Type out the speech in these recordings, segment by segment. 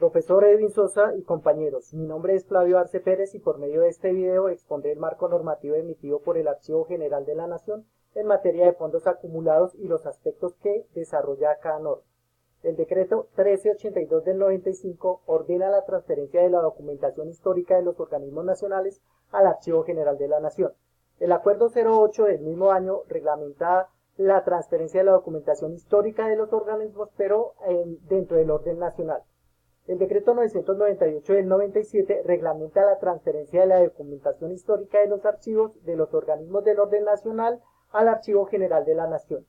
Profesor Edwin Sosa y compañeros, mi nombre es Flavio Arce Pérez y por medio de este video expondré el marco normativo emitido por el Archivo General de la Nación en materia de fondos acumulados y los aspectos que desarrolla cada norma. El decreto 1382 del 95 ordena la transferencia de la documentación histórica de los organismos nacionales al Archivo General de la Nación. El acuerdo 08 del mismo año reglamenta la transferencia de la documentación histórica de los organismos, pero dentro del orden nacional. El decreto 998 del 97 reglamenta la transferencia de la documentación histórica de los archivos de los organismos del orden nacional al Archivo General de la Nación.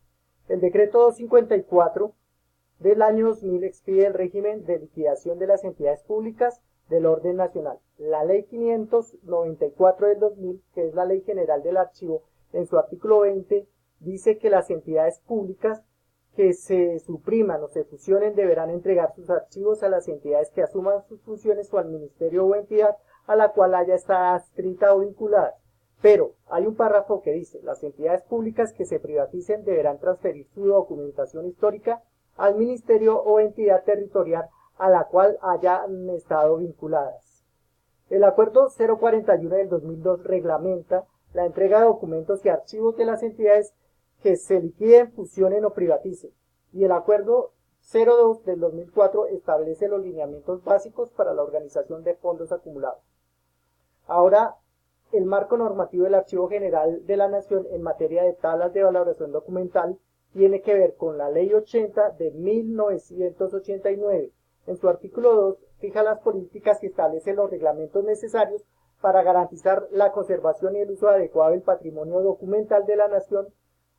El decreto 254 del año 2000 expide el régimen de liquidación de las entidades públicas del orden nacional. La ley 594 del 2000, que es la ley general del archivo, en su artículo 20 dice que las entidades públicas que se supriman o se fusionen deberán entregar sus archivos a las entidades que asuman sus funciones o al ministerio o entidad a la cual haya estado adscrita o vinculada. Pero hay un párrafo que dice, las entidades públicas que se privaticen deberán transferir su documentación histórica al ministerio o entidad territorial a la cual hayan estado vinculadas. El acuerdo 041 del 2002 reglamenta la entrega de documentos y archivos de las entidades que se liquiden, fusionen o privaticen. Y el acuerdo 02 del 2004 establece los lineamientos básicos para la organización de fondos acumulados. Ahora, el marco normativo del Archivo General de la Nación en materia de tablas de valoración documental tiene que ver con la Ley 80 de 1989. En su artículo 2 fija las políticas y establece los reglamentos necesarios para garantizar la conservación y el uso adecuado del patrimonio documental de la Nación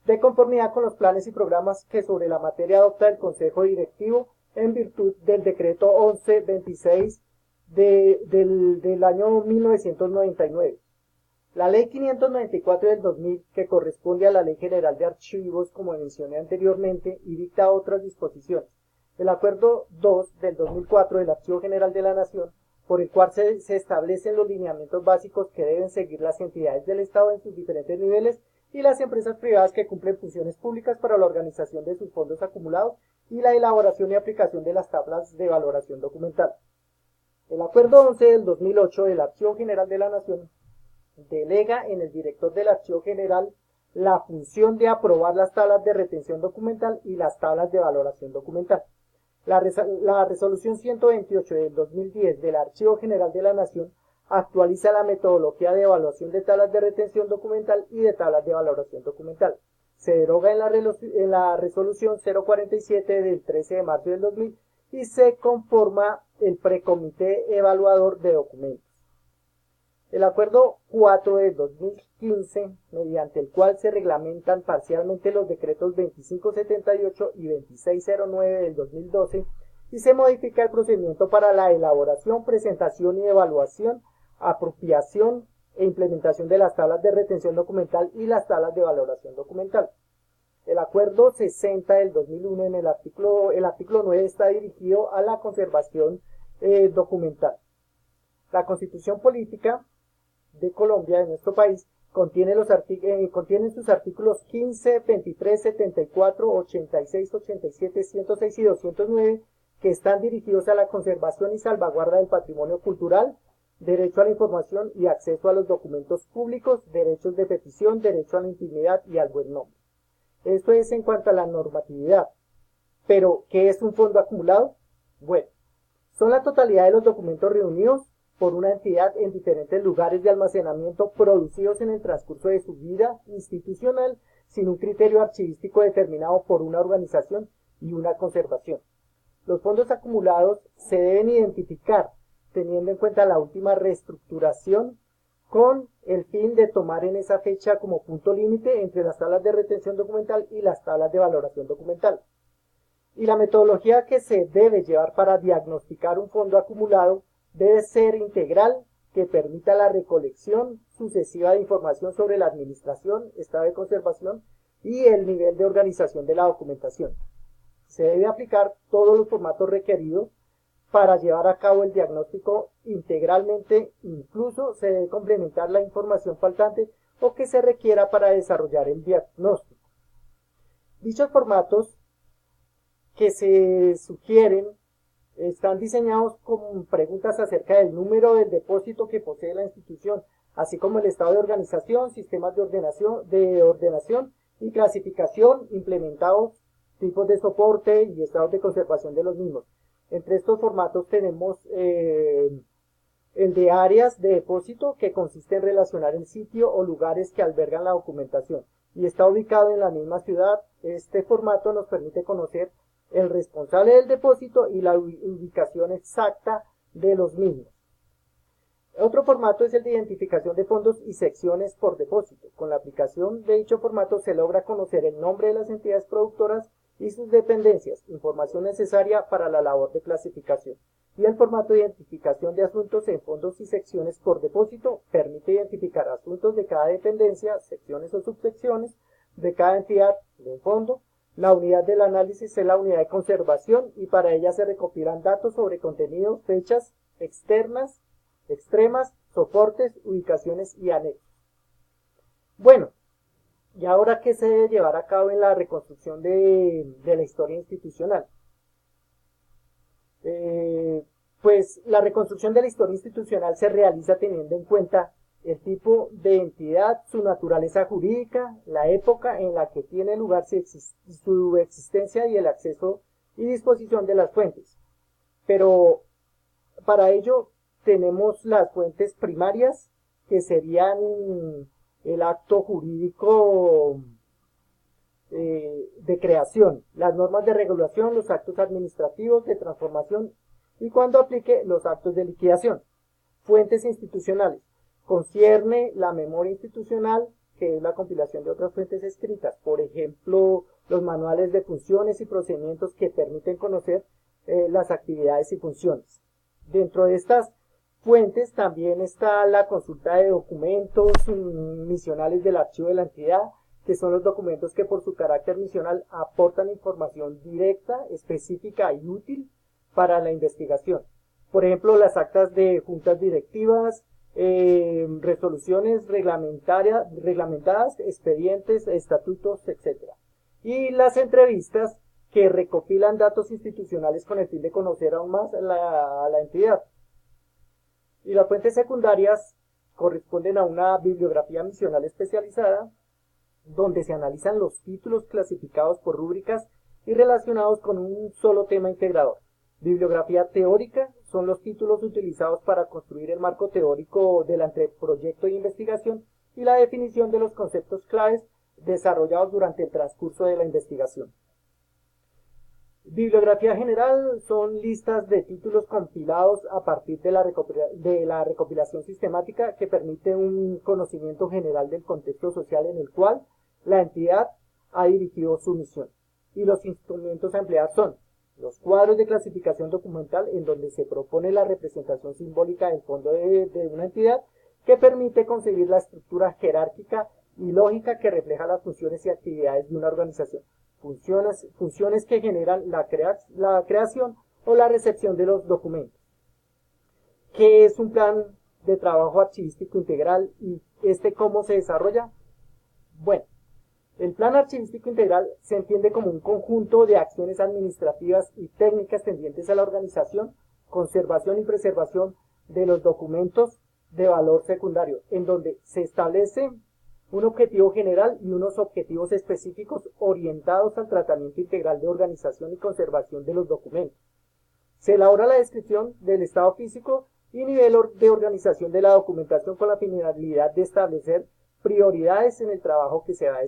de conformidad con los planes y programas que sobre la materia adopta el Consejo Directivo en virtud del decreto 1126 del año 1999. La ley 594 del 2000, que corresponde a la Ley General de Archivos, como mencioné anteriormente, y dicta otras disposiciones. El acuerdo 2 del 2004 del Archivo General de la Nación, por el cual se establecen los lineamientos básicos que deben seguir las entidades del Estado en sus diferentes niveles y las empresas privadas que cumplen funciones públicas para la organización de sus fondos acumulados y la elaboración y aplicación de las tablas de valoración documental. El acuerdo 11 del 2008 del Archivo General de la Nación delega en el director del Archivo General la función de aprobar las tablas de retención documental y las tablas de valoración documental. La resolución 128 del 2010 del Archivo General de la Nación actualiza la metodología de evaluación de tablas de retención documental y de tablas de valoración documental. Se deroga en la resolución 047 del 13 de marzo del 2000 y se conforma el precomité evaluador de documentos. El acuerdo 4 de 2015, mediante el cual se reglamentan parcialmente los decretos 2578 y 2609 del 2012 y se modifica el procedimiento para la elaboración, presentación y evaluación, apropiación e implementación de las tablas de retención documental y las tablas de valoración documental. El acuerdo 60 del 2001 en el artículo 9 está dirigido a la conservación documental. La Constitución Política de Colombia, de nuestro país, contiene sus artículos 15, 23, 74, 86, 87, 106 y 209 que están dirigidos a la conservación y salvaguarda del patrimonio cultural, derecho a la información y acceso a los documentos públicos, derechos de petición, derecho a la intimidad y al buen nombre. Esto es en cuanto a la normatividad. Pero, ¿qué es un fondo acumulado? Bueno, son la totalidad de los documentos reunidos por una entidad en diferentes lugares de almacenamiento producidos en el transcurso de su vida institucional sin un criterio archivístico determinado por una organización y una conservación. Los fondos acumulados se deben identificar teniendo en cuenta la última reestructuración con el fin de tomar en esa fecha como punto límite entre las tablas de retención documental y las tablas de valoración documental. Y la metodología que se debe llevar para diagnosticar un fondo acumulado debe ser integral, que permita la recolección sucesiva de información sobre la administración, estado de conservación y el nivel de organización de la documentación. Se debe aplicar todos los formatos requeridos para llevar a cabo el diagnóstico integralmente, incluso se debe complementar la información faltante o que se requiera para desarrollar el diagnóstico. Dichos formatos que se sugieren Están diseñados con preguntas acerca del número del depósito que posee la institución, así como el estado de organización, sistemas de ordenación y clasificación implementados, tipos de soporte y estados de conservación de los mismos. Entre estos formatos tenemos el de áreas de depósito, que consiste en relacionar el sitio o lugares que albergan la documentación y está ubicado en la misma ciudad. Este formato nos permite conocer el responsable del depósito y la ubicación exacta de los mismos. Otro formato es el de identificación de fondos y secciones por depósito. Con la aplicación de dicho formato se logra conocer el nombre de las entidades productoras y sus dependencias, información necesaria para la labor de clasificación. Y el formato de identificación de asuntos en fondos y secciones por depósito permite identificar asuntos de cada dependencia, secciones o subsecciones de cada entidad de fondo. La unidad del análisis es la unidad de conservación y para ella se recopilan datos sobre contenidos, fechas extremas, soportes, ubicaciones y anexos. Bueno, ¿y ahora qué se debe llevar a cabo en la reconstrucción de la historia institucional? Pues la reconstrucción de la historia institucional se realiza teniendo en cuenta el tipo de entidad, su naturaleza jurídica, la época en la que tiene lugar su existencia y el acceso y disposición de las fuentes. Pero para ello tenemos las fuentes primarias, que serían el acto jurídico de creación, las normas de regulación, los actos administrativos de transformación y cuando aplique los actos de liquidación. Fuentes institucionales. Concierne la memoria institucional, que es la compilación de otras fuentes escritas, por ejemplo, los manuales de funciones y procedimientos que permiten conocer las actividades y funciones. Dentro de estas fuentes también está la consulta de documentos misionales del archivo de la entidad, que son los documentos que por su carácter misional aportan información directa, específica y útil para la investigación. Por ejemplo, las actas de juntas directivas, resoluciones reglamentadas, expedientes, estatutos, etc. Y las entrevistas, que recopilan datos institucionales con el fin de conocer aún más a la entidad. Y las fuentes secundarias corresponden a una bibliografía misional especializada, donde se analizan los títulos clasificados por rúbricas y relacionados con un solo tema integrador. Bibliografía teórica son los títulos utilizados para construir el marco teórico del anteproyecto de investigación y la definición de los conceptos claves desarrollados durante el transcurso de la investigación. Bibliografía general son listas de títulos compilados a partir de la recopilación sistemática, que permite un conocimiento general del contexto social en el cual la entidad ha dirigido su misión. Y los instrumentos a emplear son los cuadros de clasificación documental, en donde se propone la representación simbólica del fondo de una entidad, que permite concebir la estructura jerárquica y lógica que refleja las funciones y actividades de una organización. Funciones que generan la creación o la recepción de los documentos. ¿Qué es un plan de trabajo archivístico integral y cómo se desarrolla? Bueno, el plan archivístico integral se entiende como un conjunto de acciones administrativas y técnicas tendientes a la organización, conservación y preservación de los documentos de valor secundario, en donde se establece un objetivo general y unos objetivos específicos orientados al tratamiento integral de organización y conservación de los documentos. Se elabora la descripción del estado físico y nivel de organización de la documentación con la finalidad de establecer prioridades en el trabajo que se va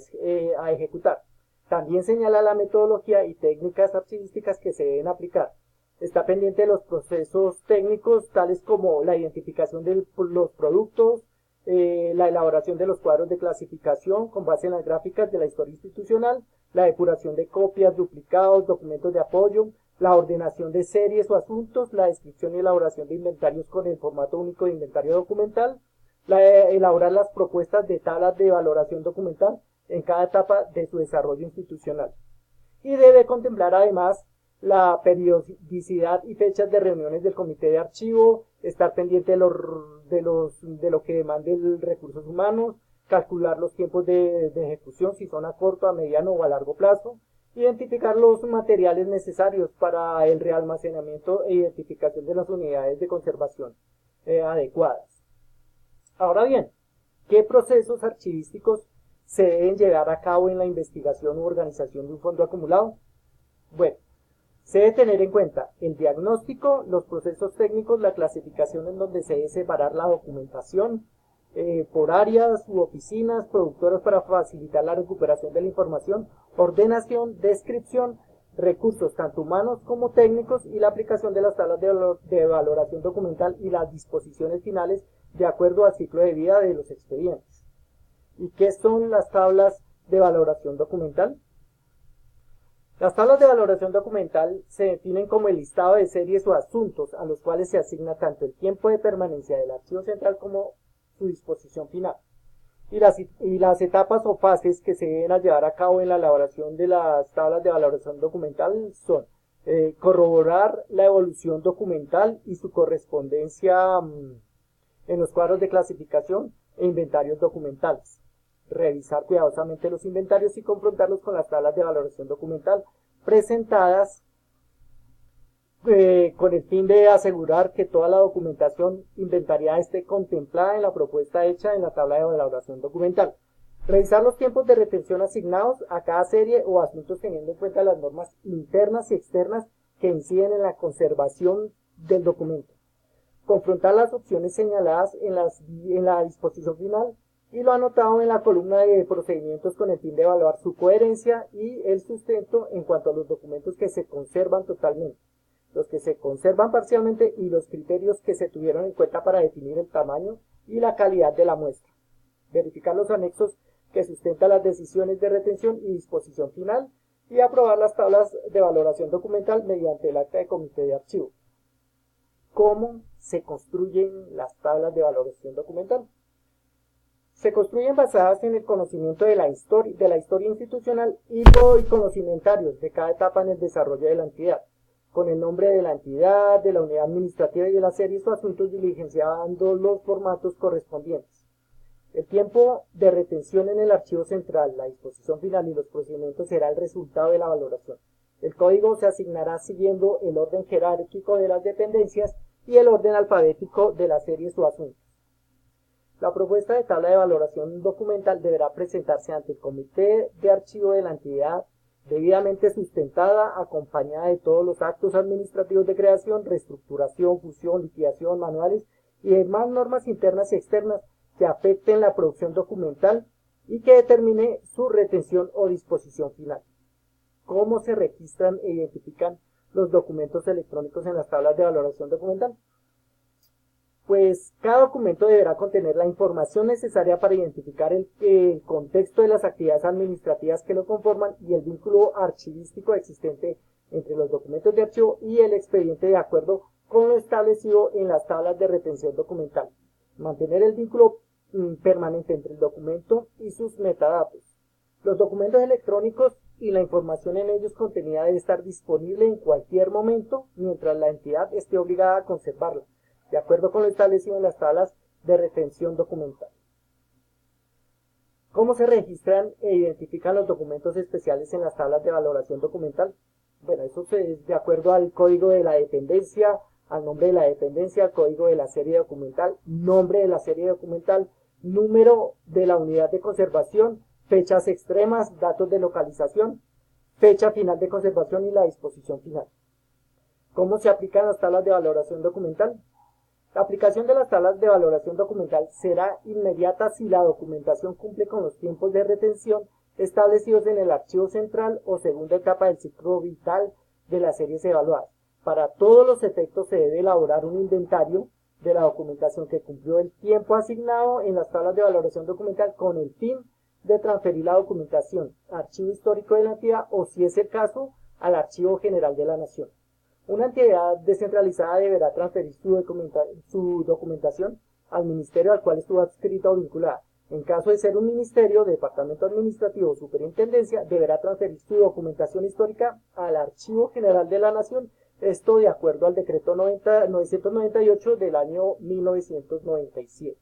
a ejecutar. También señala la metodología y técnicas archivísticas que se deben aplicar. Está pendiente de los procesos técnicos, tales como la identificación de los productos, la elaboración de los cuadros de clasificación con base en las gráficas de la historia institucional, la depuración de copias, duplicados, documentos de apoyo, la ordenación de series o asuntos, la descripción y elaboración de inventarios con el formato único de inventario documental, elaborar las propuestas de tablas de valoración documental en cada etapa de su desarrollo institucional. Y debe contemplar además la periodicidad y fechas de reuniones del comité de archivo, estar pendiente de lo que demande el recursos humanos, calcular los tiempos de ejecución, si son a corto, a mediano o a largo plazo, Identificar los materiales necesarios para el realmacenamiento e identificación de las unidades de conservación adecuadas. Ahora bien, ¿qué procesos archivísticos se deben llevar a cabo en la investigación u organización de un fondo acumulado? Bueno, se debe tener en cuenta el diagnóstico, los procesos técnicos, la clasificación en donde se debe separar la documentación por áreas u oficinas productoras para facilitar la recuperación de la información, ordenación, descripción, recursos tanto humanos como técnicos y la aplicación de las tablas de valoración documental y las disposiciones finales de acuerdo al ciclo de vida de los expedientes. ¿Y qué son las tablas de valoración documental? Las tablas de valoración documental se definen como el listado de series o asuntos a los cuales se asigna tanto el tiempo de permanencia del archivo central como su disposición final. Y las etapas o fases que se deben llevar a cabo en la elaboración de las tablas de valoración documental son corroborar la evolución documental y su correspondencia en los cuadros de clasificación e inventarios documentales. Revisar cuidadosamente los inventarios y confrontarlos con las tablas de valoración documental presentadas con el fin de asegurar que toda la documentación inventariada esté contemplada en la propuesta hecha en la tabla de valoración documental. Revisar los tiempos de retención asignados a cada serie o asuntos teniendo en cuenta las normas internas y externas que inciden en la conservación del documento. Confrontar las opciones señaladas en la disposición final y lo anotado en la columna de procedimientos con el fin de evaluar su coherencia y el sustento en cuanto a los documentos que se conservan totalmente, los que se conservan parcialmente y los criterios que se tuvieron en cuenta para definir el tamaño y la calidad de la muestra. Verificar los anexos que sustentan las decisiones de retención y disposición final y aprobar las tablas de valoración documental mediante el acta de comité de archivo. ¿Cómo se construyen las tablas de valoración documental? Se construyen basadas en el conocimiento de la historia institucional y conocimientarios de cada etapa en el desarrollo de la entidad, con el nombre de la entidad, de la unidad administrativa y de las series o asuntos diligenciando los formatos correspondientes. El tiempo de retención en el archivo central, la disposición final y los procedimientos será el resultado de la valoración. El código se asignará siguiendo el orden jerárquico de las dependencias y el orden alfabético de las series o asuntos. La propuesta de tabla de valoración documental deberá presentarse ante el comité de archivo de la entidad, debidamente sustentada, acompañada de todos los actos administrativos de creación, reestructuración, fusión, liquidación, manuales y demás normas internas y externas que afecten la producción documental y que determine su retención o disposición final. ¿Cómo se registran e identifican los documentos electrónicos en las tablas de valoración documental? Pues cada documento deberá contener la información necesaria para identificar el contexto de las actividades administrativas que lo conforman y el vínculo archivístico existente entre los documentos de archivo y el expediente de acuerdo con lo establecido en las tablas de retención documental. Mantener el vínculo permanente entre el documento y sus metadatos. Los documentos electrónicos y la información en ellos contenida debe estar disponible en cualquier momento mientras la entidad esté obligada a conservarla, de acuerdo con lo establecido en las tablas de retención documental. ¿Cómo se registran e identifican los documentos especiales en las tablas de valoración documental? Bueno, eso es de acuerdo al código de la dependencia, al nombre de la dependencia, al código de la serie documental, nombre de la serie documental, número de la unidad de conservación, fechas extremas, datos de localización, fecha final de conservación y la disposición final. ¿Cómo se aplican las tablas de valoración documental? La aplicación de las tablas de valoración documental será inmediata si la documentación cumple con los tiempos de retención establecidos en el archivo central o segunda etapa del ciclo vital de las series evaluadas. Para todos los efectos se debe elaborar un inventario de la documentación que cumplió el tiempo asignado en las tablas de valoración documental con el fin de transferir la documentación al archivo histórico de la entidad o, si es el caso, al archivo general de la nación. Una entidad descentralizada deberá transferir su documentación al ministerio al cual estuvo adscrita o vinculada. En caso de ser un ministerio, departamento administrativo o superintendencia, deberá transferir su documentación histórica al Archivo General de la Nación, esto de acuerdo al decreto 998 del año 1997.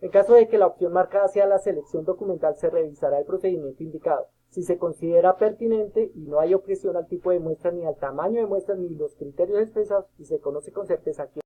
En caso de que la opción marcada sea la selección documental, se revisará el procedimiento indicado. Si se considera pertinente y no hay objeción al tipo de muestra ni al tamaño de muestras ni los criterios expresados y se conoce con certeza que